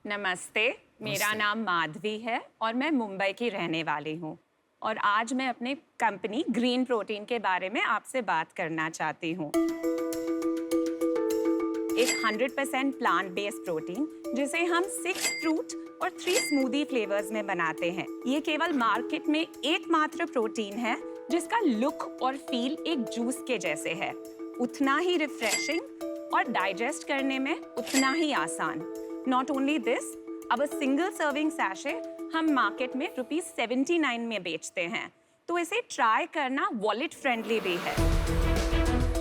नमस्ते, मेरा नाम माधवी है और मैं मुंबई की रहने वाली हूँ और आज मैं अपने कंपनी ग्रीन प्रोटीन के बारे में आपसे बात करना चाहती हूँ। एक 100% प्लांट बेस्ड प्रोटीन जिसे हम 6 फ्रूट और 3 स्मूदी फ्लेवर्स में बनाते हैं। ये केवल मार्केट में एकमात्र प्रोटीन है जिसका लुक और फील एक जूस के जैसे है, उतना ही रिफ्रेशिंग और डाइजेस्ट करने में उतना ही आसान। Not only this, अब सिंगल सर्विंग सैशे हम मार्केट में ₹79 में बेचते हैं, तो इसे ट्राई करना वॉलेट फ्रेंडली भी है।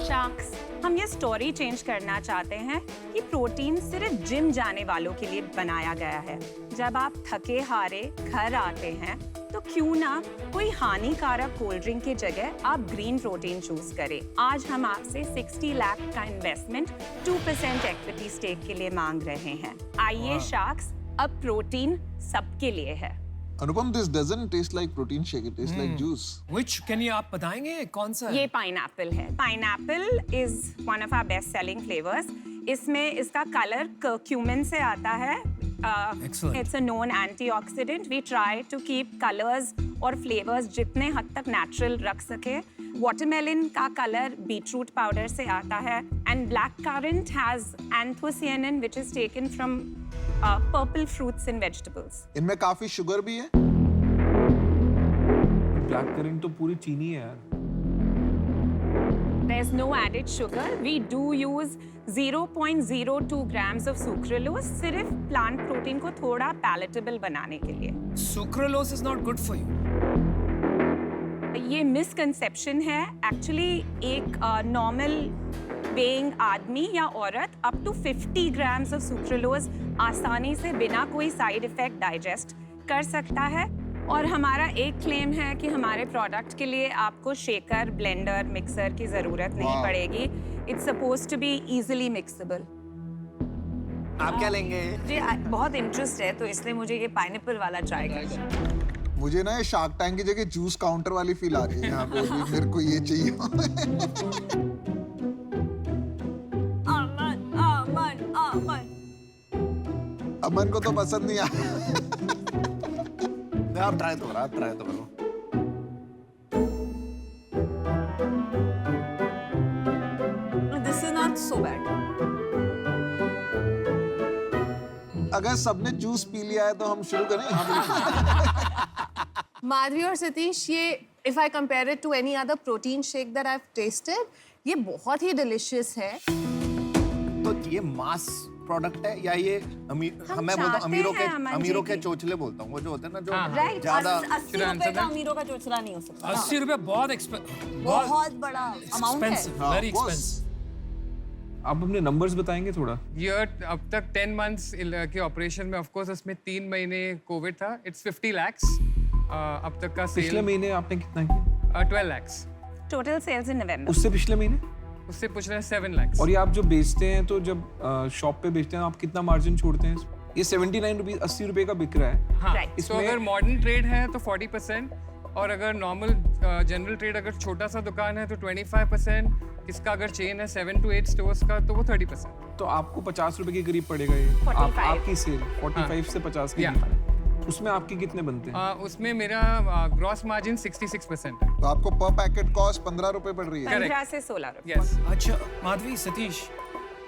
शार्क्स, हम ये स्टोरी चेंज करना चाहते हैं कि प्रोटीन सिर्फ जिम जाने वालों के लिए बनाया गया है। जब आप थके हारे घर आते हैं तो क्यों ना कोई हानिकारक कोल्ड ड्रिंक की जगह आप ग्रीन प्रोटीन चूज करें। आज हम आपसे 60 लाख का इन्वेस्टमेंट 2% इक्विटी स्टेक के लिए मांग रहे हैं। आइए शार्क्स, अब प्रोटीन सबके लिए है। अनुपम, this doesn't taste like protein shake, it tastes like juice. Which can you आप बताएंगे कौन सा? ये पाइनएप्पल है। Pineapple is one of our best selling flavours. इसमें इसका कलर कर्क्यूमिन से आता है। Excellent. It's a known antioxidant. We try to keep colors और flavors जितने हद तक natural रख सके। Watermelon का कलर बीटरूट पाउडर से आता है। And blackcurrant has anthocyanin which is taken from purple fruits and vegetables. इनमें काफी शुगर भी है। ब्लैक करंट तो पूरी चीनी है यार। There's no added sugar. We do use 0.02 grams of sucralose सिर्फ plant protein को थोड़ा palatable बनाने के लिए। Sucralose is not good for you. ये मिसकंसेप्शन है। एक्चुअली एक नॉर्मल बेइंग आदमी या औरत up to 50 grams of sucralose आसानी से बिना कोई साइड इफेक्ट डाइजेस्ट कर सकता है। और हमारा एक क्लेम है कि हमारे प्रोडक्ट के लिए आपको शेकर, ब्लेंडर, मिक्सर की जरूरत नहीं पड़ेगी। It's supposed to be easily mixable. आप क्या लेंगे? मुझे बहुत इंटरेस्ट है तो इसलिए मुझे ये पाइनएप्पल वाला ट्राई करना। मुझे ना ये शार्क टैंक की जगह जूस काउंटर वाली फील आ रही है यहाँ पे। मेरे को ये चाहिए। अमन को तो पसंद नहीं आया। आप ट्राई तो करो। This is not so bad. अगर सबने जूस पी लिया है तो हम शुरू करें। माधवी और सतीश, ये if I compare it to any other protein shake that I've tasted, ये बहुत ही delicious है। तो ये मास प्रोडक्ट है या ये मैं बोलता हूँ अमीरों के चोचले बोलता हूँ, वो जो होते हैं ना जो ज्यादा। 80 रुपए का अमीरों का चोचला नहीं हो सकता। 80 रुपए बहुत बहुत बड़ा अमाउंट है। Very expensive. आप अपने नंबर्स बताएंगे थोड़ा? ईयर अब तक 10 मंथ्स के ऑपरेशन में ऑफ कोर्स उसमें 3 महीने कोविड था। इट्स 50 lakhs अब तक का सेल। पिछले महीने आपने कितना किया? 12 lakhs। टोटल सेल्स इन नवंबर। उससे पिछले महीने? उससे पूछ रहे हैं 7 lakhs। और ये आप जो बेचते हैं तो जब शॉप पे बेचते हैं आप कितना मार्जिन छोड़ते हैं? ये 79 रुपीज 80 रुपए का बिक रहा है। हाँ, Right. तो अगर मॉडर्न ट्रेड है तो 40% और अगर नॉर्मल जनरल ट्रेड अगर छोटा सा दुकान है तो 25%। इसका अगर चेन है 7 to 8 स्टोर्स का तो वो 30%। तो आपको 50 रुपए के करीब पड़ेगा ये। 45। आपकी सेल 45 से 50 के Yeah. करीब। उसमें आपके कितने बनते हैं? उसमें मेरा ग्रॉस मार्जिन 66% है। तो आपको पर पैकेट कॉस्ट 15 रुपए पड़ रही है। 15 से 16 रुपए। यस। अच्छा माधवी, सतीश,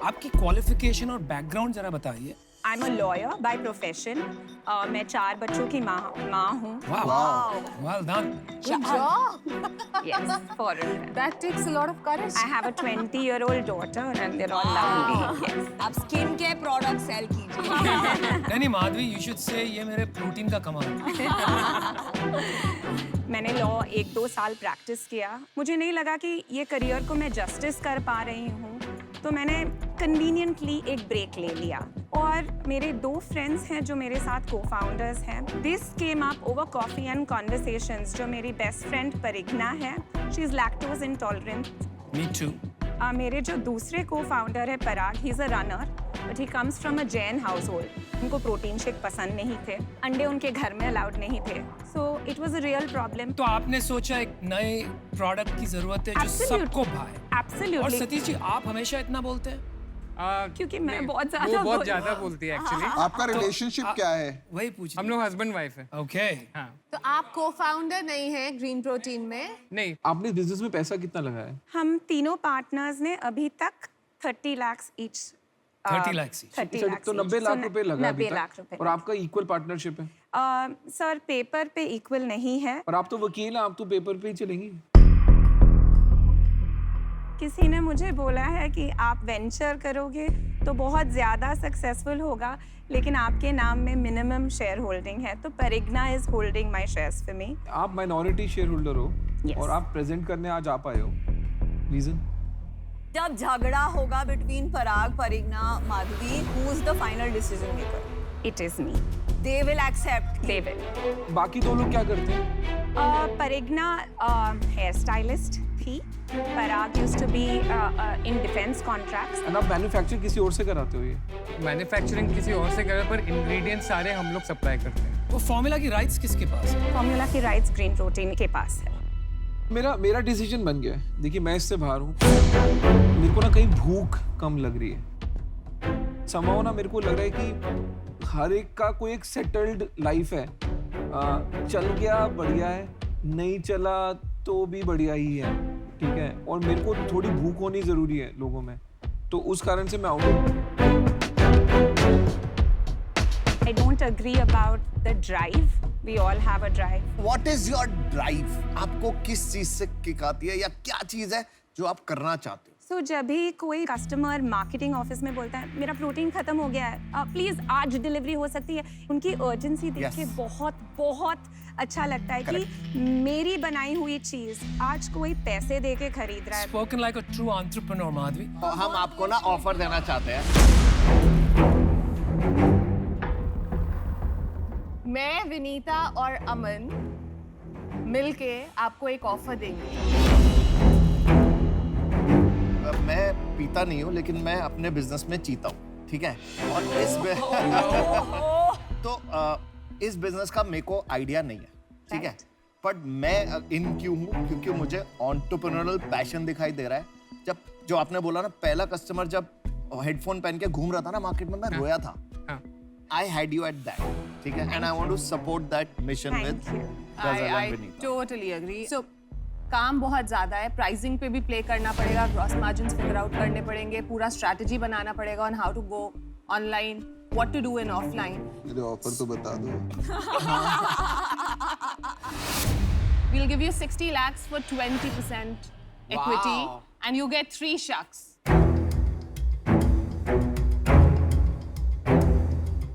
आपकी क्वालिफिकेशन और बैकग्राउंड जरा बताइए। I am a lawyer by profession. मैं 4 बच्चों की माँ हूँ। Well done. Good job. Yes, foreign. That takes a lot of courage. I have a 20-year-old daughter and they're all lovely. Yes. आप स्किन केयर प्रोडक्ट सेल कीजिए। नहीं Madhavi, you should say ये मेरे प्रोटीन का कमाल। मैंने लॉ 1-2 साल practice किया। मुझे नहीं लगा कि ये करियर को मैं जस्टिस कर पा रही हूँ, तो मैंने कन्वीनियंटली एक ब्रेक ले लिया। और मेरे 2 फ्रेंड्स हैं जो मेरे साथ को-फाउंडर्स हैं। This came up over coffee and conversations. जो मेरी बेस्ट फ्रेंड परिग्ना है, she is lactose intolerant. Me too. मेरे जो दूसरे को-फाउंडर है Parag, he is a runner but he comes from a Jain household. उनको प्रोटीन शेक पसंद नहीं थे, अंडे उनके घर में अलाउड नहीं थे, so it was a real problem. तो आपने सोचा एक नए प्रोडक्ट की जरूरत है जो सबको भाए। और एब्सोल्युटली। सतीश जी, आप हमेशा इतना बोलते हैं। क्योंकि मैं बहुत वो ज्यादा बहुत ज्यादा बोलती है एक्चुअली। आपका रिलेशनशिप क्या है? वही पूछ हम लोग हस्बैंड वाइफ है। ओके हाँ तो आप co-founder नहीं है ग्रीन प्रोटीन में? नहीं, आपने बिजनेस में पैसा कितना लगाया? हम तीनों पार्टनर्स ने अभी तक 30 लाख ईच 30 लाख each. 30 लाख तो 90 लाख रुपए लगा अभी 90 लाख तक। रुपए और आपका इक्वल पार्टनरशिप है? सर पेपर पे इक्वल नहीं है। और आप तो वकील हैं, आप तो पेपर पे ही चलेंगी। किसी ने मुझे बोला है कि आप वेंचर करोगे तो बहुत ज़्यादा सक्सेसफुल होगा, लेकिन आपके नाम में मिनिमम शेयर होल्डिंग है, तो Parigna is holding my shares for me. आप माइनॉरिटी शेयर होल्डर हो Yes. और आप प्रेजेंट करने आज आ पाए हो, रीजन? जब झगड़ा होगा between Parag, Parigna, Madhavi, who is the final decision maker? It is me. They will accept. They will. बाकी दो लोग क्या करते हैं? परिग्ना हेयर स्टाइलिस्ट थी, Parag used to be in defence contracts. और आप मैन्युफैक्चर किसी और से कराते हो? ये मैन्युफैक्चरिंग किसी और से करे, पर इंग्रेडिएंट्स सारे हम लोग सप्लाई करते हैं। वो फॉर्मूला की राइट्स किसके पास है? फॉर्मूला की राइट्स ग्रीन प्रोटीन के पास है। मेरा डिसीजन बन गया है। देखिए मैं इससे बाहर हूँ, मेरे को ना कहीं भूख कम लग रही है। समाओ ना मेरे को लग रहा है कि हर एक का कोई एक सेटल्ड लाइफ है। चल गया बढ़िया है, नहीं चला तो भी बढ़िया ही है, ठीक है। और मेरे को थोड़ी भूख होनी जरूरी है लोगों में, तो उस कारण से मैं out. I don't agree about the drive. We all have a drive. What is your drive? आपको किस चीज से किक आती है या क्या चीज है जो आप करना चाहते हो? So जब भी कोई कस्टमर मार्केटिंग ऑफिस में बोलता है मेरा प्रोटीन खत्म हो गया है, प्लीज आज डिलीवरी हो सकती है, उनकी अर्जेंसी देख के Yes. बहुत बहुत अच्छा लगता है कि मेरी बनाई हुई चीज आज कोई पैसे दे के खरीद रहा है। Spoken like a true entrepreneur, Madhavi. और हम आपको ना ऑफर देना चाहते हैं। मैं, विनीता और अमन मिलके आपको एक ऑफर देंगे। मैं पीता नहीं हूँ, लेकिन मैं अपने बिजनेस में जीता हूँ, ठीक है। और इस बिजनेस का मेरे को आइडिया नहीं है, ठीक है। बट मैं इन क्यों हूँ? क्योंकि मुझे एंटरप्रेन्योरल पैशन दिखाई दे रहा है। जब जो आपने बोला ना, पहला कस्टमर जब हेडफोन पहन के घूम रहा था ना मार्केट में, मैं रोया था। हाँ। I had you at that, ठीक है, and I want to support that mission Thank with you. Ghazal I and Vinita. totally agree. So काम बहुत ज्यादा है, प्राइसिंग पे भी प्ले करना पड़ेगा, ग्रॉस मार्जिन्स फिगर आउट करने पड़ेंगे, पूरा स्ट्रैटेजी बनाना पड़ेगा on how to go online, what to do in offline. मेरे ऑफर तो बता दो। We'll give you 60 lakhs for 20% equity and you get 3 shucks.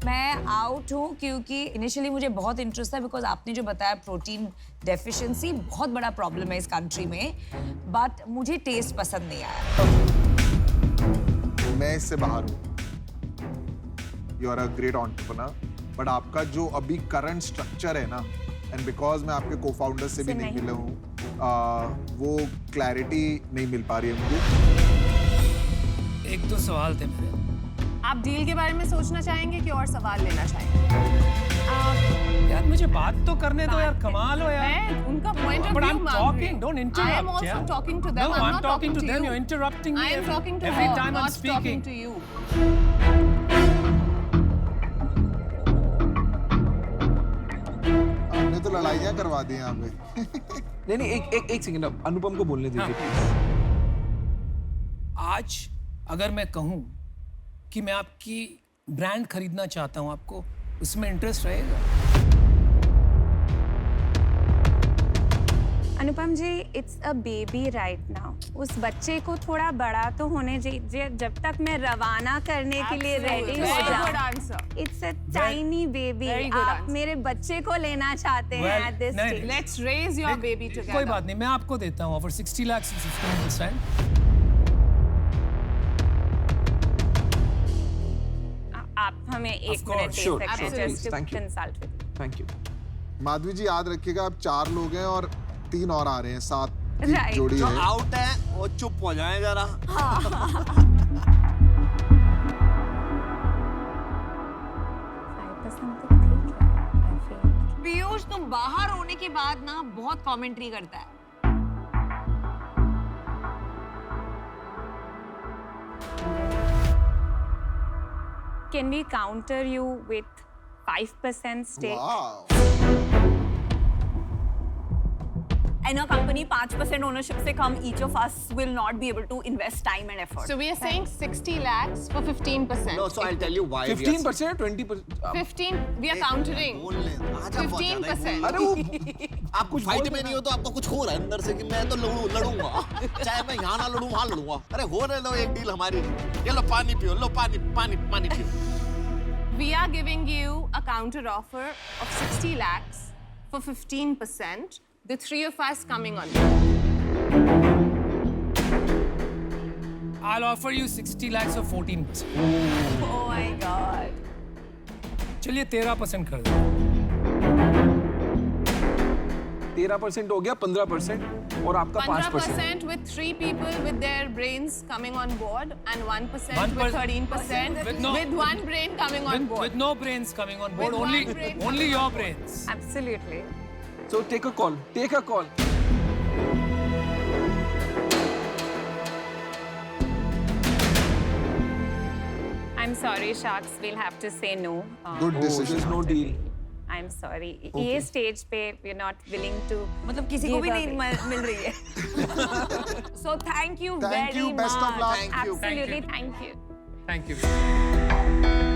मैं आउट हूँ क्योंकि इनिशियली मुझे बहुत इंटरेस्ट था, बिकॉज आपने जो बताया प्रोटीन डेफिशिएंसी बहुत बड़ा प्रॉब्लम है इस कंट्री में, बट मुझे टेस्ट पसंद नहीं आया। मैं इससे बाहर हूँ। You are a great entrepreneur, but आपका जो अभी करंट स्ट्रक्चर है ना, एंड बिकॉज मैं आपके को-फाउंडर से भी नहीं मिला हूँ, वो क्लैरिटी नहीं मिल पा रही है मुझे। एक दो सवाल थे मेरे। आप डील के बारे में सोचना चाहेंगे कि और सवाल लेना चाहेंगे? यार मुझे बात तो करने दो यार, कमाल हो यार। मैं उनका point of But view I'm मान talking, रही हूँ। don't I am interrupt, also yeah. talking to them. No, I'm I'm not talking to them. you. You're interrupting me I am talking to every her, time I'm not talking speaking. to you. हमने तो लड़ाइयाँ करवा दी यहाँ पे। नहीं एक second, अब अनुपम को बोलने दीजिए प्लीज। आज अगर मैं कहूँ कि मैं आपकी ब्रांड खरीदना चाहता हूँ, आपको उसमें इंटरेस्ट रहेगा? Anupam ji, it's a baby right now. उस बच्चे को थोड़ा बड़ा तो होने दीजिए जब तक मैं रवाना करने के लिए रेडी हो Very good जाऊं। answer. It's a tiny baby. Very good आप answer. मेरे बच्चे को लेना चाहते हैं Well, एट दिस नहीं, stage. Let's raise your baby together. कोई बात नहीं, मैं आपको देता हूँ ऑफर 60 लाख 15%। आप हमें एक course, मिनट दे sure, सकते हैं sure, just to thank you. Consult with. Thank you. Madhavi ji याद रखिएगा, आप 4 लोग हैं और 3 और आ रहे हैं, 7 Right. जोड़ी जो है। आउट है वो चुप हो जाए जरा। पीयूष, तुम बाहर होने के बाद ना बहुत कमेंट्री करता है। can we counter you with 5% stake? Wow. And a company 5% ownership से कम, each of us will not be able to invest time and effort. So we are saying 60 lakhs for 15%. No, so I'll tell you why. 15%, 20%. 15, we are countering. 15%. अरे वो आप कुछ fight में नहीं हो तो आपको कुछ हो रहा है अंदर से कि मैं तो लड़ूंगा चाहे मैं यहाँ ना लड़ूं वहाँ लड़ूंगा अरे हो रहे लो एक डील हमारी ये लो पानी पियो लो पानी पियो We are giving you a counter offer of 60 lakhs for 15%. The three of us coming on. I'll offer you 60 lakhs or 14%. Oh my God. चलिए 13% कर दो. 13% हो गया 15% और आपका 5%. 15% with 3 people with their brains coming on board and 1% with 13% With no- with one brain coming on board. With no brains coming on board, With one only brain only coming your on board. brains. Absolutely. So take a call. Take a call. I'm sorry, Sharks. We'll have to say no. Good Oh, decision. there's no deal. I'm sorry. ये stage पे we're not willing to. मतलब किसी को भी give नहीं up. मिल रही है. So thank you Thank very you. Best of much. luck. Absolutely. Thank you. Thank you.